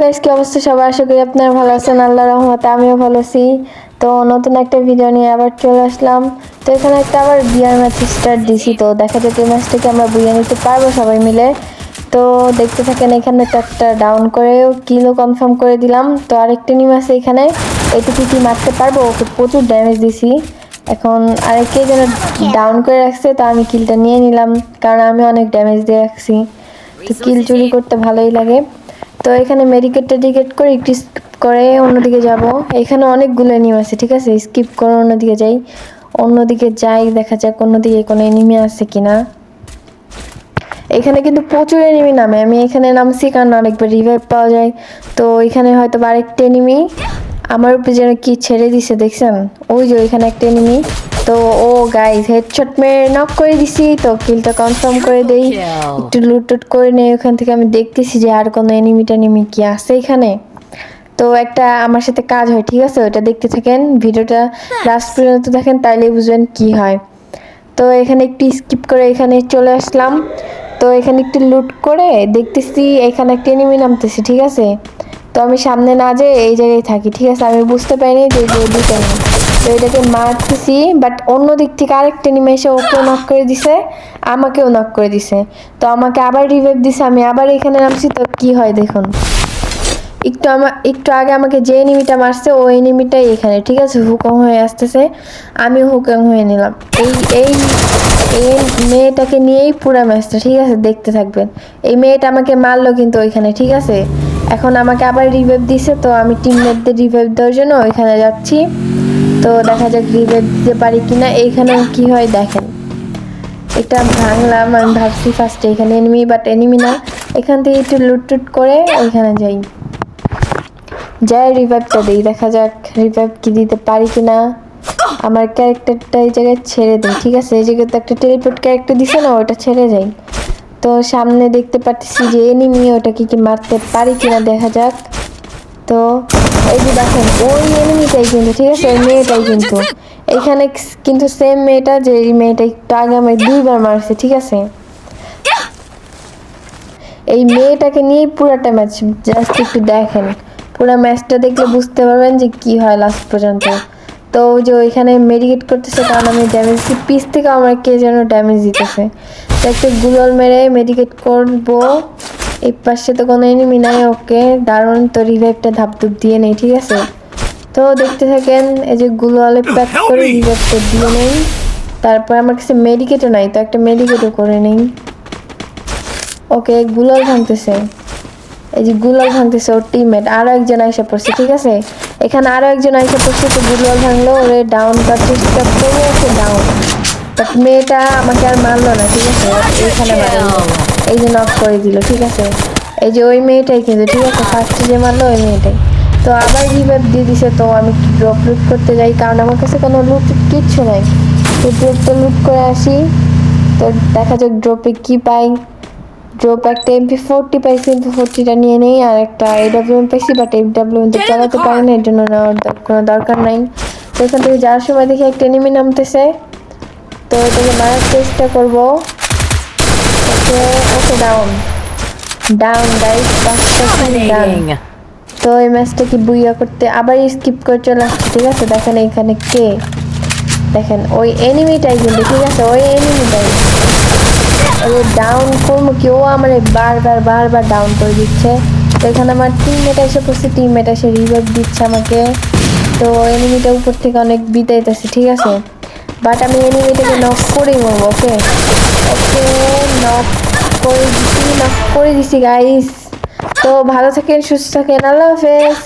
Guys, কি অবস্থা সবার? আশা করি আপনারা ভালো আছেন। আল্লাহর রহমতে আমিও ভালো আছি। তো নতুন একটা ভিডিও নিয়ে আবার চলে আসলাম। তো এখানে একটা আবার বিয়ার ম্যাচ স্টার্ট দিছি। তো দেখা যাক এই ম্যাচটাকে আমরা বুঝে নিতে পারবো সবাই মিলে। তো দেখতে থাকেন, এখানে একটা ডাউন করে কিলো কনফার্ম করে দিলাম। তো আরেকটা নিম আছে এখানে, এটুকু কি মারতে পারবো? ওকে প্রচুর ড্যামেজ দিছি। এখন আরেকে যেন ডাউন করে রাখছে, তো আমি কিলটা নিয়ে নিলাম, কারণ আমি অনেক ড্যামেজ দিয়ে রাখছি। তো কিল চুরি করতে ভালোই লাগে। তো এখানে টেডিকেট করে একটু স্কিপ করে অন্যদিকে যাব। এখানে অনেকগুলো এনিমি আছে, ঠিক আছে, স্কিপ করে অন্যদিকে যাই। অন্যদিকে যাই, দেখা যাক অন্যদিকে কোনো এনিমি আছে কিনা। এখানে কিন্তু প্রচুর এনিমি নামে, আমি এখানে নামছি কারণ অনেকবার রিভাইভ পাওয়া যায়। তো এখানে হয়তো আরেকটা এনিমি আমার উপরে যেন কি ছেড়ে দিছে, দেখছেন? ওই যে ওইখানে একটা এনিমি। তো ও গাইস, হেডশট মেরে নক করে দিছি। তো কিলটা কনফার্ম করে দেই, একটু লুট করে নেই ওখান থেকে। আমি দেখতেছি যে আর কোনো এনিমি কি আছে এখানে। তো একটা আমার সাথে কাজ হয়, ঠিক আছে, ওটা দেখতে থাকেন, ভিডিওটা লাস্ট পর্যন্ত দেখেন, তাইলেই বুঝবেন কি হয়। তো এখানে একটু স্কিপ করে এখানে চলে আসলাম। তো এখানে একটু লুট করে দেখতেছি এখানে একটা এনিমি নামতেছে, ঠিক আছে। তো আমি সামনে না যেয়ে এই জায়গায় থাকি, ঠিক আছে। আমি বুঝতে পারিনি যে দুইটা নেই। তো এটাকে মারতেছি, বাট অন্য দিক থেকে আরেকটা এনিমি এসে ওকেও নক করে দিছে, আমাকেও নক করে দিছে। তো আমাকে আবার রিভাইভ দিছে, আমি আবার এখানে নামছি। তো কি হয় দেখুন, একটু আগে আমাকে যে এনিমিটা মারছে ওই এনিমিটাই এখানে, ঠিক আছে, হুকম হয়ে আসতেছে। আমি হুকম হয়ে নিলাম। এই এই এই মেয়েটাকে নিয়েই পুরো ম্যাচটা, ঠিক আছে, দেখতে থাকবেন। এই মেয়েটা আমাকে মারলো কিন্তু ওইখানে, ঠিক আছে। এখন আমাকে আবার রিভাইভ দিছে, তো আমি টিমমেটদের রিভাইভ দেওয়ার জন্য ওইখানে যাচ্ছি। তো দেখা যাক রিভাইভ দিতে পারি কিনা। এইখানে কি হয় দেখেন, এটা ভাঙলাম। আমি ভাবছি ফার্স্টে এখানে এনিমি, বাট এনিমি না। এখান থেকে একটু লুট করে ওইখানে যাই, যাই রিভাইভটা দিই, দেখা যাক রিভাইভ কি দিতে পারি কিনা। আমার ক্যারেক্টারটা এই জায়গায় ছেড়ে দেয়, ঠিক আছে। এই জায়গায় তো একটা টেলিপোর্ট ক্যারেক্টার দিছে না, ওটা ছেড়ে যাই। তো সামনে দেখতে পাচ্ছি যে এনিমি, ওটাকে কি মারতে পারি কিনা দেখা যাক। তো এই যে দেখেন, ওই এনিমিটাই কিন্তু, ঠিক আছে, ওই মেয়েটাই কিন্তু এখানে, কিন্তু সেম মেয়েটা, যে এই মেয়েটা একটু আগে আমার 2বার মারছে, ঠিক আছে। এই মেয়েটাকে নিয়ে পুরোটা ম্যাচ, জাস্ট একটু দেখেন, পুরো ম্যাচটা দেখলে বুঝতে পারবেন যে কি হয় লাস্ট পর্যন্ত। তো যে ওইখানে মেডিকেট করতেছে, কারণ আমি ড্যামেজ পিস থেকে আমার কে যেন ড্যামেজ দিতেছে। তো একটা গুগল মেরে মেডিকেট করবো। এই পাশে তো কোনো এনিমি নাই, ওকে দারুণ। তো রিভাইভটা ধাপধুপ দিয়ে নেই, ঠিক আছে। তো দেখতে থাকেন, এই যে গুগলে প্যাক করে রিভাইভটা দিয়ে নেই। তারপর আমার কাছে মেডিকেটও নাই, তো একটা মেডিকেটও করে নেই। ওকে, গুলাল ভাঙতেছে, এই যে গুলাল ভাঙতেছে ওর টিমমেট, আরো একজন আইসা পড়ছে, ঠিক আছে। এখানে আরো একজন আইসা পড়ছে, তো গুলাল ভাঙলো, ওরে ডাউন করার চেষ্টা করে, ওকে ডাউন। বাট মেয়েটা আমাকে আর মারলো না, ঠিক আছে। এইখানে মারলো, এই যে নক করে দিল, ঠিক আছে। এই যে ওই মেয়েটাই কিন্তু, ঠিক আছে, ফার্স্টে যে মারলো ওই মেয়েটাই। তো আবার রিভাইভ দিয়ে দিছে। তো আমি ড্রপ লুট করতে যাই, কারণ আমার কাছে কোনো লুট কিচ্ছু নাই। তো ড্রপটা লুট করে আসি। তো দেখা যাক ড্রপে কি পাই। ড্রপ একটা MP40 পাইছি, MP40টা নিয়ে নেই। আর একটা AWM পাইছি, বাট AWM তো চালাতে পারি না, এর জন্য নেওয়ার কোনো দরকার নাই। তো এখান থেকে যাওয়ার সময় দেখি একটা এনিমি নামতেছে, তো এটাকে মারার চেষ্টা করবো। ওকে ওকে, ডাউন ডাউন গাইস, 5টা কিল ডান। তো এই ম্যাচটা কি বুইয়া করতে আবার স্কিপ করে চলে আসছে, ঠিক আছে। দেখেন এখানে কে, দেখেন ওই এনিমিটাই কিন্তু, ঠিক আছে, ওই এনিমিটাই। ওই ডাউন করবো কি, ও আমার বারবার ডাউন করে দিচ্ছে। তো এখানে আমার টিমমেট এসে পড়ছে, টিমমেট এসে রিভাইভ দিচ্ছে আমাকে। তো এনিমিটা উপর থেকে অনেক বিতাইতেছে, ঠিক আছে, বাট আমি এনিমিটাকে নক করেই মরবো। ওকে ওকে, নক করে দিছি গাইস। তো ভালো থাকেন, সুস্থ থাকেন, আল্লাহ হাফেজ।